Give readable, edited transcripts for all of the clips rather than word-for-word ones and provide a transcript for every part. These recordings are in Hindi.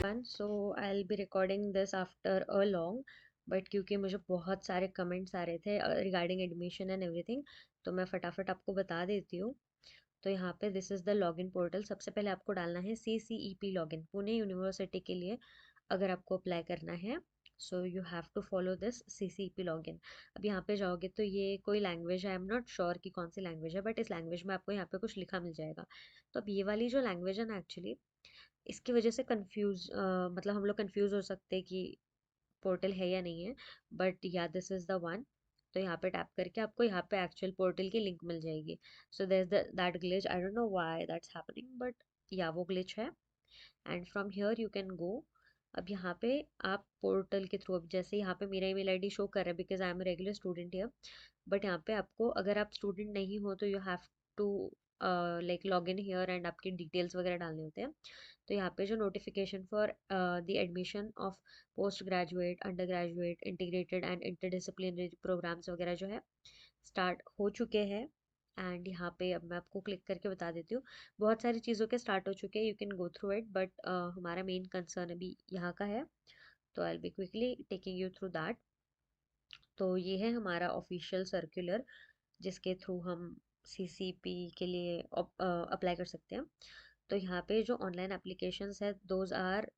So I will be recording this after a long, but क्योंकि मुझे बहुत सारे कमेंट्स आ रहे थे रिगार्डिंग एडमिशन एंड एवरीथिंग, तो मैं फटाफट आपको बता देती हूँ। तो यहाँ पे this is the login portal. सबसे पहले आपको डालना है CCEP लॉगिन, पुणे यूनिवर्सिटी के लिए अगर आपको अप्लाई करना है। So you have to follow this CCEP login. अब यहाँ पे जाओगे तो ये कोई लैंग्वेज है, आई एम नॉट श्योर कि कौन सी लैंग्वेज है, बट इस लैंग्वेज में आपको यहाँ पे कुछ लिखा मिल जाएगा। तो अब ये वाली जो लैंग्वेज है ना, एक्चुअली इसकी वजह से मतलब हम लोग कंफ्यूज हो सकते हैं कि पोर्टल है या नहीं है, बट या दिस इज़ द वन। तो यहाँ पे टैप करके आपको यहाँ पे एक्चुअल पोर्टल की लिंक मिल जाएगी। So there is that glitch, I don't know why that's happening, but yeah वो ग्लिच है। And from here you can go. अब यहाँ पे आप पोर्टल के थ्रू, अब जैसे यहाँ पे मेरा ईमेल आईडी शो कर रहा है because I am a regular student here, but यहाँ पे आपको, अगर आप स्टूडेंट नहीं हो तो you have to like log in here and आपकी डिटेल्स वगैरह डालने होते हैं। तो यहाँ पे जो notification for the admission of post graduate, under graduate, integrated and interdisciplinary programmes वगैरह जो है स्टार्ट हो चुके हैं। एंड यहाँ पे अब मैं आपको क्लिक करके बता देती हूँ, बहुत सारी चीज़ों के स्टार्ट हो चुके हैं, you can go through it, but हमारा मेन कंसर्न अभी यहाँ का है। तो I will be quickly taking you through that. तो ये है हमारा ऑफिशियल सर्कुलर जिसके थ्रू हम CCP के लिए अप्लाई कर सकते हैं। तो यहाँ पे जो ऑनलाइन एप्लीकेशंस है, those are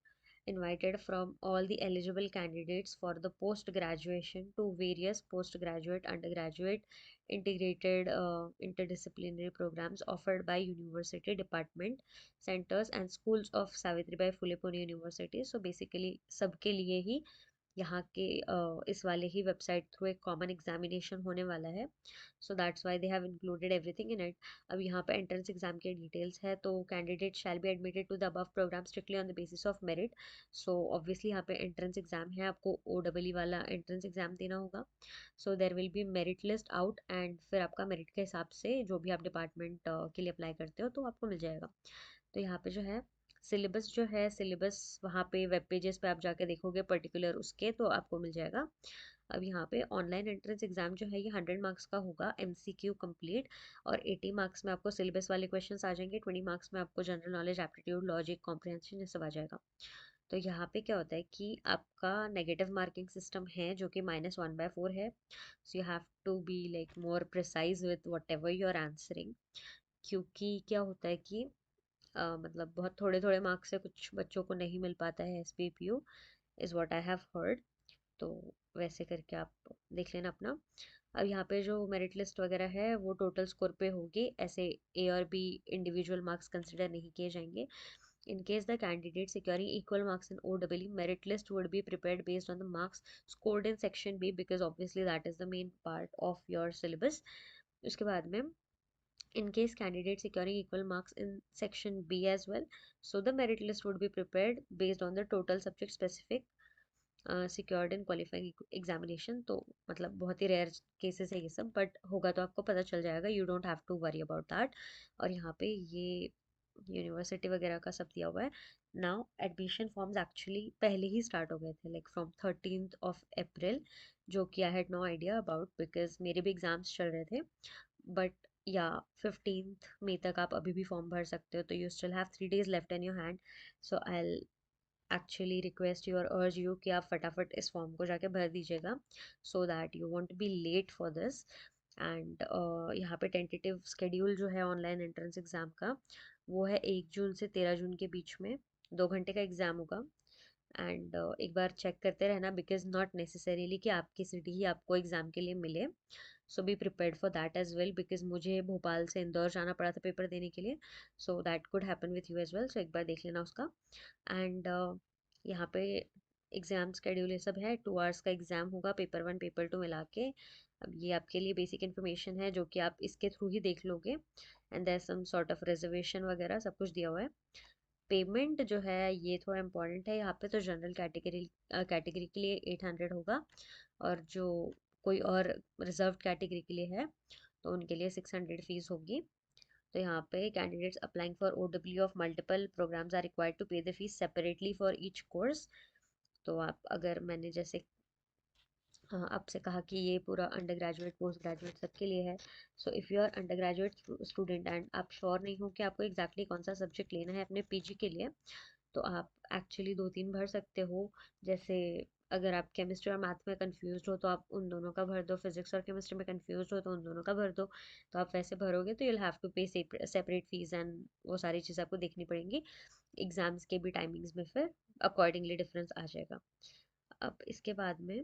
invited from all the eligible candidates for the post graduation to various postgraduate, undergraduate, integrated interdisciplinary programs offered by university department centers and schools of Savitribai Phule Pune University. So basically सबके लिए ही यहाँ के इस वाले ही वेबसाइट थ्रू एक कॉमन एग्जामिनेशन होने वाला है। So that's why they have included everything in it. अब यहाँ पे एंट्रेंस एग्जाम के डिटेल्स है, तो candidate shall be admitted to the above programme strictly on the basis of merit. So obviously यहाँ पे एंट्रेंस एग्जाम है, आपको OEE वाला एंट्रेंस एग्जाम देना होगा। So there will be merit list out, and फिर आपका मेरिट के हिसाब से जो भी आप डिपार्टमेंट के लिए अप्लाई करते हो तो आपको मिल जाएगा। तो यहाँ पे जो है सिलेबस, जो है सिलेबस वहाँ पे वेब पेजेस पे आप जाके देखोगे पर्टिकुलर उसके, तो आपको मिल जाएगा। अब यहाँ पे ऑनलाइन एंट्रेंस एग्जाम जो है ये 100 मार्क्स का होगा, MCQ कंप्लीट, और 80 मार्क्स में आपको सिलेबस वाले क्वेश्चंस आ जाएंगे, 20 मार्क्स में आपको general knowledge, aptitude, logic, comprehension ये सब आ जाएगा। तो यहाँ पे क्या होता है कि आपका नेगेटिव मार्किंग सिस्टम है जो कि -1/4 है। So you have to be like more precise with whatever you are answering, क्योंकि क्या होता है कि मतलब बहुत थोड़े थोड़े मार्क्स से कुछ बच्चों को नहीं मिल पाता है SPPU, is what I have heard. तो वैसे करके आप देख लेना अपना। अब यहाँ पे जो मेरिट लिस्ट वगैरह है वो टोटल स्कोर पे होगी, ऐसे A और B इंडिविजुअल मार्क्स कंसिडर नहीं किए जाएंगे। In case the candidate securing equal marks in OEE, merit list would be prepared based on the marks scored in section B, because obviously that is the main part of your syllabus. उसके बाद में in case candidate securing equal marks in section B as well, so the merit list would be prepared based on the total subject specific secured in qualifying examination. तो मतलब बहुत ही रेयर केसेस है ये सब, बट होगा तो आपको पता चल जाएगा, you don't have to worry about that. और यहाँ पे ये यूनिवर्सिटी वगैरह का सब दिया हुआ है। नाउ एडमिशन फॉर्म्स एक्चुअली पहले ही स्टार्ट हो गए थे, लाइक फ्रॉम 13 अप्रैल, जो कि I had no idea about because मेरे भी एग्जाम्स चल रहे थे। बट या 15 मई तक आप अभी भी फॉर्म भर सकते हो, तो you still have 3 days left in your hand. So I actually request you और अर्ज यू कि आप फटाफट इस फॉर्म को जाके भर दीजिएगा, so that you won't be late for this. And यहाँ पे टेंटेटिव स्केड्यूल जो है ऑनलाइन एंट्रेंस एग्ज़ाम का, वो है 1 जून से 13 जून के बीच में, 2 घंटे का एग्ज़ाम होगा। एंड एक बार चेक करते रहना, बिकॉज नॉट नेसेसरीली कि आपकी सिटी ही आपको एग्ज़ाम के लिए मिले। So be prepared for that as well, because मुझे भोपाल से इंदौर जाना पड़ा था पेपर देने के लिए। So that could happen with you as well, so एक बार देख लेना उसका। एंड यहाँ पे एग्ज़ाम स्केड्यूल ये सब है, 2 आवर्स का एग्ज़ाम होगा, पेपर 1 पेपर 2 मिला के। अब ये आपके लिए बेसिक इन्फॉर्मेशन है जो कि आप इसके थ्रू ही देख लोगे। And there some sort of reservation वगैरह सब कुछ दिया हुआ है। पेमेंट जो है ये थोड़ा इंपॉर्टेंट है, यहाँ पे तो जनरल कैटेगरी के लिए 800 होगा, और जो कोई और रिजर्व कैटेगरी के लिए है तो उनके लिए 600 फीस होगी। तो यहाँ पे candidates applying for OEE of multiple programs are required to pay the fees separately for each course. तो आप, अगर मैंने जैसे आपसे कहा कि ये पूरा अंडर ग्रेजुएट, पोस्ट ग्रेजुएट सबके लिए है। So if you are under graduate student and आप श्योर नहीं हो कि आपको एग्जैक्टली कौन सा सब्जेक्ट लेना है अपने PG के लिए, तो आप एक्चुअली 2-3 भर सकते हो। जैसे अगर आप केमिस्ट्री और मैथ में कंफ्यूज हो तो आप उन दोनों का भर दो, फिजिक्स और केमिस्ट्री में कंफ्यूज हो तो उन दोनों का भर दो। तो आप वैसे भरोगे तो यूल हैव टू पे सेपरेट फीस एंड वो सारी चीज़ आपको देखनी पड़ेंगी। एग्ज़ाम्स के भी टाइमिंग्स में फिर अकॉर्डिंगली डिफरेंस आ जाएगा। अब इसके बाद में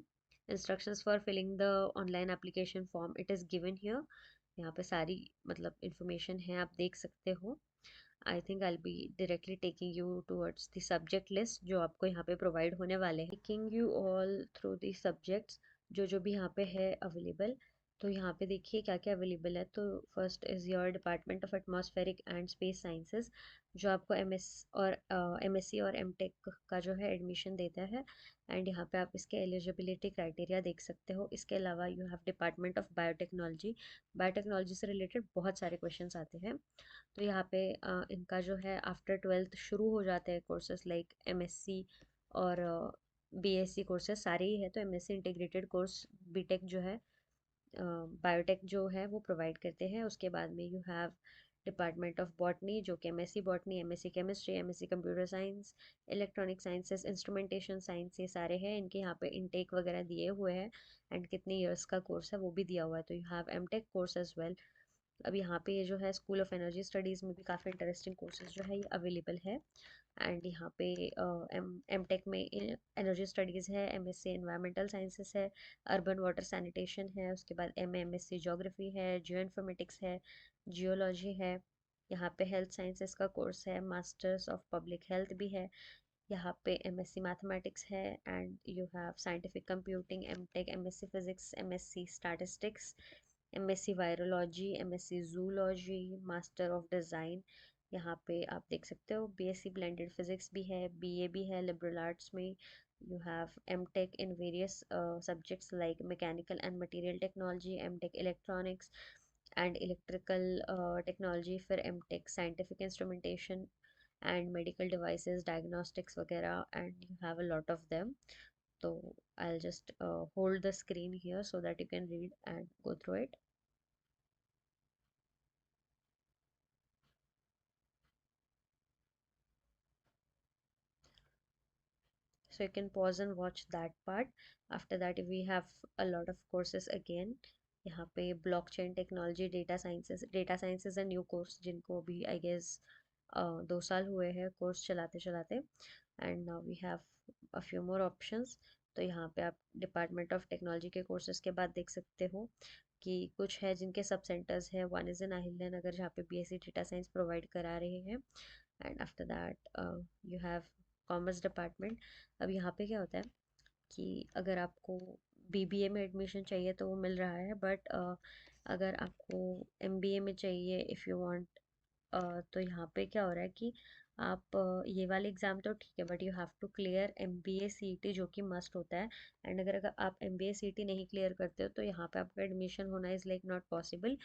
instructions for filling the online application form it is given here. यहाँ पे सारी मतलब इंफॉर्मेशन है, आप देख सकते हो। I think I be directly taking you towards the subject list जो आपको यहाँ पे प्रोवाइड होने वाले हैं, taking you all through the subjects जो जो भी यहाँ पे है अवेलेबल। तो यहाँ पे देखिए क्या क्या अवेलेबल है। तो first is your department of atmospheric and space sciences जो आपको एमएससी और एमटेक का जो है एडमिशन देता है। एंड यहाँ पे आप इसके एलिजिबिलिटी क्राइटेरिया देख सकते हो। इसके अलावा you have department of biotechnology. Biotechnology से रिलेटेड बहुत सारे क्वेश्चंस आते हैं। तो यहाँ पे इनका जो है आफ्टर ट्वेल्थ शुरू हो जाते हैं कोर्सेज लाइक एमएससी और बीएससी कोर्सेज सारे ही है। तो एमएससी इंटीग्रेटेड कोर्स बीटेक जो है बायोटेक जो है वो प्रोवाइड करते हैं। उसके बाद में you have department of botany जो कि MSc botany, MSc chemistry, MSc computer science, electronic sciences, instrumentation science, ये सारे हैं। इनके यहाँ पे इनटेक वगैरह दिए हुए हैं एंड कितने ईयर्स का कोर्स है वो भी दिया हुआ है। तो you have MTech course as well. अब यहाँ पे ये जो है स्कूल ऑफ एनर्जी स्टडीज़ में भी काफ़ी इंटरेस्टिंग कोर्सेज जो है ये अवेलेबल है। एंड यहाँ पे एम टेक में एनर्जी स्टडीज़ है, एमएससी एनवायरमेंटल साइंसेस है, अर्बन वाटर सैनिटेशन है, उसके बाद एमएससी ज्योग्राफी है, जियो इन्फॉर्मेटिक्स है, जियोलॉजी है। यहाँ पे हेल्थ साइंसेस का कोर्स है, मास्टर्स ऑफ पब्लिक हेल्थ भी है। यहाँ पे एमएससी मैथमेटिक्स है and you have scientific computing, MTech, MSc physics, MSc statistics, MSc virology, MSc zoology, master of design. यहाँ पे आप देख सकते हो बीएससी ब्लेंडेड फिजिक्स भी है, बीए भी है लिबरल आर्ट्स में। You have MTech in various subjects like mechanical and material technology, MTech electronics and electrical technology, फिर MTech scientific instrumentation and medical devices, diagnostics वगैरह, and you have a lot of them. So I'll just hold the screen here so that you can read and go through it. So you can pause and watch that part. After that we have a lot of courses again. यहाँ पे blockchain technology, data science is a new course जिनको अभी I guess 2 साल हुए हैं कोर्स चलाते चलाते। And now we have a few more options. तो यहाँ पे आप डिपार्टमेंट ऑफ टेक्नोलॉजी के कोर्सेज के बाद देख सकते हो कि कुछ है जिनके सब सेंटर्स है। वन इज़ इन अहिल्या नगर जहाँ पे बीएससी डेटा साइंस प्रोवाइड करा रहे हैं। And after that you have commerce department. अब यहाँ पे क्या होता है कि अगर आपको बीबीए में एडमिशन चाहिए तो वो मिल रहा है, बट अगर आपको एमबीए में चाहिए इफ़ यू वांट, तो यहाँ पे क्या हो रहा है कि आप ये वाले एग्ज़ाम तो ठीक है but you have to clear M B A C E T जो कि मस्ट होता है। एंड अगर आप M B A C E T नहीं क्लियर करते हो तो यहाँ पे आपका एडमिशन होना इज़ लाइक नॉट पॉसिबल,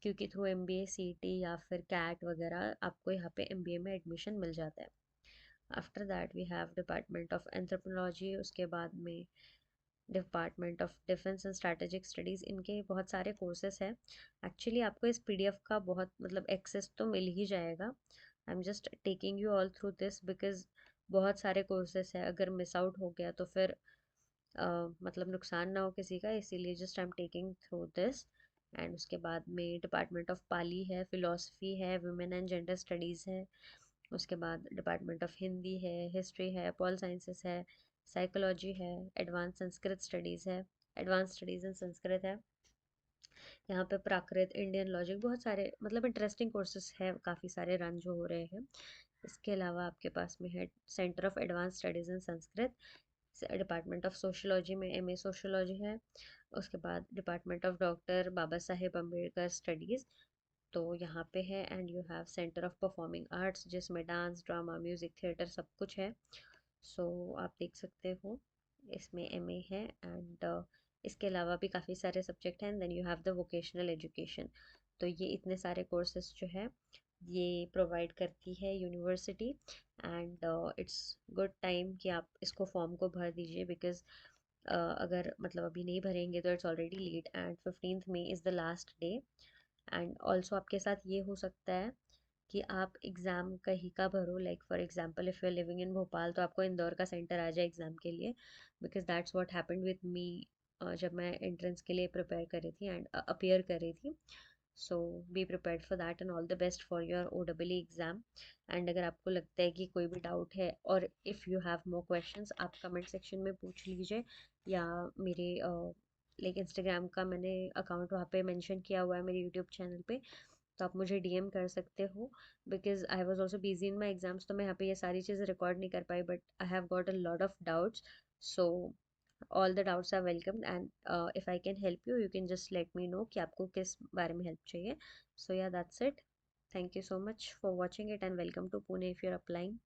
क्योंकि through M B A C E T या फिर कैट वगैरह आपको यहाँ पे एम बी ए में एडमिशन मिल जाता है। After that we have department of anthropology. उसके बाद में department of defence and strategic studies. इनके बहुत सारे कोर्सेस हैं। एक्चुअली आपको इस पीडीएफ का बहुत मतलब एक्सेस तो मिल ही जाएगा। I am just taking you all through this because बहुत सारे कोर्सेस हैं, अगर मिस आउट हो गया तो फिर मतलब नुकसान ना हो किसी का, इसीलिए just I am taking through this. And उसके बाद में डिपार्टमेंट ऑफ पाली है, फिलोसफी है, वुमेन एंड जेंडर स्टडीज़ है। उसके बाद डिपार्टमेंट ऑफ हिंदी है, हिस्ट्री है, पॉल साइंसेस है, साइकोलॉजी है, एडवांस संस्कृत स्टडीज़ है, एडवांस स्टडीज़ इन संस्कृत है। यहाँ पे प्राकृत, इंडियन लॉजिक, बहुत सारे मतलब इंटरेस्टिंग कोर्सेज है, काफ़ी सारे रन जो हो रहे हैं। इसके अलावा आपके पास में है centre of advance studies in Sanskrit. Department of sociology में एमए सोशोलॉजी है। उसके बाद department of doctor Baba Saheb Ambedkar studies तो यहाँ पे है। And you have centre of performing arts जिसमें डांस, ड्रामा, म्यूज़िक, थिएटर सब कुछ है। सो आप देख सकते हो इसमें एमए है। एंड इसके अलावा भी काफ़ी सारे सब्जेक्ट हैं। Then you have the vocational education. तो ये इतने सारे कोर्सेज जो है ये प्रोवाइड करती है university. And it's good time कि आप इसको फॉर्म को भर दीजिए बिकॉज अगर मतलब अभी नहीं भरेंगे तो it's already late and 15th May is the last day. And also आपके साथ ये हो सकता है कि आप एग्ज़ाम कहीं का भरो, like for example if you are living in Bhopal तो आपको इंदौर का सेंटर आ जाए एग्ज़ाम के लिए, because that's what happened with me जब मैं एंट्रेंस के लिए प्रिपेयर कर रही थी एंड अपीयर कर रही थी। So be prepared for that and all the best for your OEE exam. And अगर आपको लगता है कि कोई भी डाउट है और if you have more questions आप कमेंट सेक्शन में पूछ लीजिए, या मेरे लाइक इंस्टाग्राम का मैंने अकाउंट वहाँ पे मेंशन किया हुआ है मेरे यूट्यूब चैनल पे, तो आप मुझे DM कर सकते हो। Because I was also busy in my exams, तो मैं यहाँ पे ये सारी चीज़ें रिकॉर्ड नहीं कर पाई, but I have got a lot of doubts. So all the doubts are welcome and if I can help you you can just let me know कि आपको किस बारे में हेल्प चाहिए। So yeah that's it. Thank you so much for watching it and welcome to Pune if you are applying.